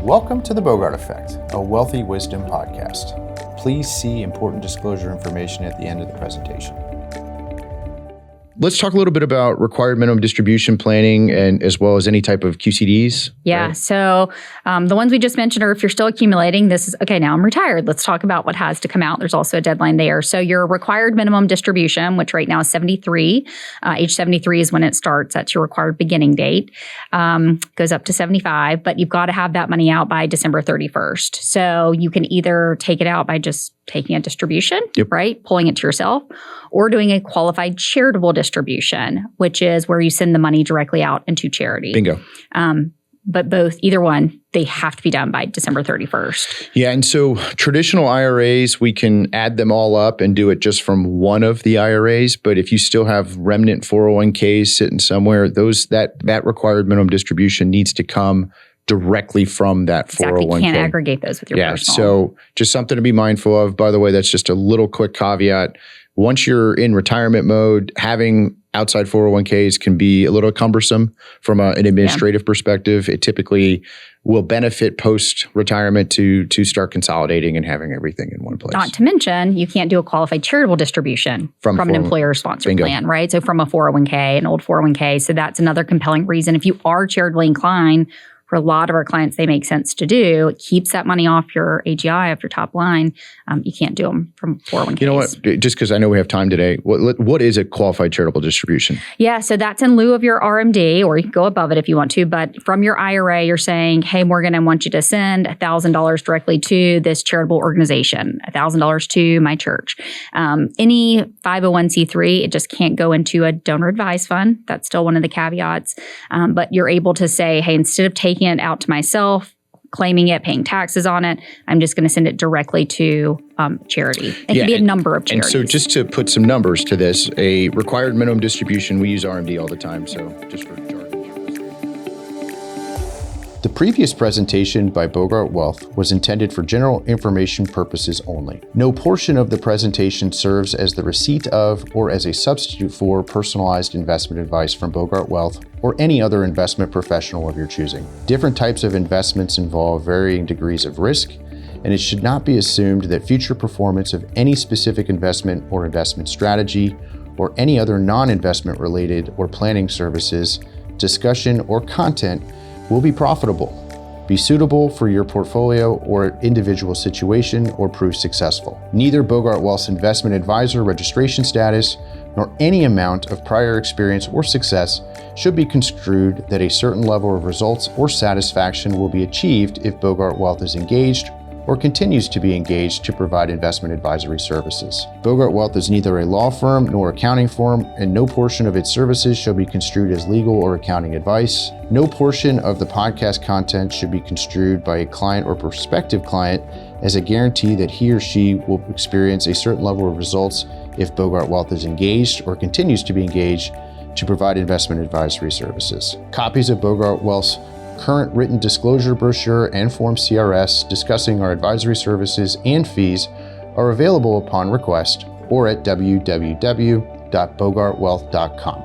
Welcome to the Bogart Effect, a wealthy wisdom podcast. Please see important disclosure information at the end of the presentation. Let's talk a little bit about required minimum distribution planning and as well as any type of QCDs. Yeah. Right? So the ones we just mentioned are if you're still accumulating, this is, okay, now I'm retired. Let's talk about what has to come out. There's also a deadline there. So your required minimum distribution, which right now is 73, age 73 is when it starts. That's your required beginning date. Goes up to 75, but you've got to have that money out by December 31st. So you can either take it out by just taking a distribution, right? Pulling it to yourself, or doing a qualified charitable distribution, which is where you send the money directly out into charity. Bingo. But either one, they have to be done by December 31st. Yeah. And so traditional IRAs, we can add them all up and do it just from one of the IRAs. But if you still have remnant 401ks sitting somewhere, that required minimum distribution needs to come directly from that 401k. Exactly. You can't aggregate those with your personal. So just something to be mindful of. By the way, that's just a little quick caveat. Once you're in retirement mode, having outside 401ks can be a little cumbersome from an administrative perspective. It typically will benefit post-retirement to start consolidating and having everything in one place. Not to mention, you can't do a qualified charitable distribution from an employer-sponsored plan, right? So from a 401k, an old 401k. So that's another compelling reason. If you are charitably inclined, for a lot of our clients, they make sense to do. It keeps that money off your AGI, off your top line. You can't do them from 401ks. You know what? Just because I know we have time today, what is a qualified charitable distribution? Yeah, so that's in lieu of your RMD, or you can go above it if you want to. But from your IRA, you're saying, hey, Morgan, I want you to send $1,000 directly to this charitable organization, $1,000 to my church. Any 501c3, it just can't go into a donor advised fund. That's still one of the caveats. But you're able to say, hey, instead of taking it out to myself, claiming it, paying taxes on it, I'm just going to send it directly to charity. It can be a number of charities. And so just to put some numbers to this, a required minimum distribution, we use RMD all the time, so just for jargon. The previous presentation by Bogart Wealth was intended for general information purposes only. No portion of the presentation serves as the receipt of or as a substitute for personalized investment advice from Bogart Wealth or any other investment professional of your choosing. Different types of investments involve varying degrees of risk, and it should not be assumed that future performance of any specific investment or investment strategy or any other non-investment related or planning services, discussion, or content will be profitable, be suitable for your portfolio or individual situation, or prove successful. Neither Bogart Wealth's investment advisor registration status nor any amount of prior experience or success should be construed that a certain level of results or satisfaction will be achieved if Bogart Wealth is engaged or continues to be engaged to provide investment advisory services. Bogart Wealth is neither a law firm nor accounting firm, and no portion of its services shall be construed as legal or accounting advice. No portion of the podcast content should be construed by a client or prospective client as a guarantee that he or she will experience a certain level of results if Bogart Wealth is engaged or continues to be engaged to provide investment advisory services. Copies of Bogart Wealth's current written disclosure brochure and Form CRS discussing our advisory services and fees are available upon request or at www.bogartwealth.com.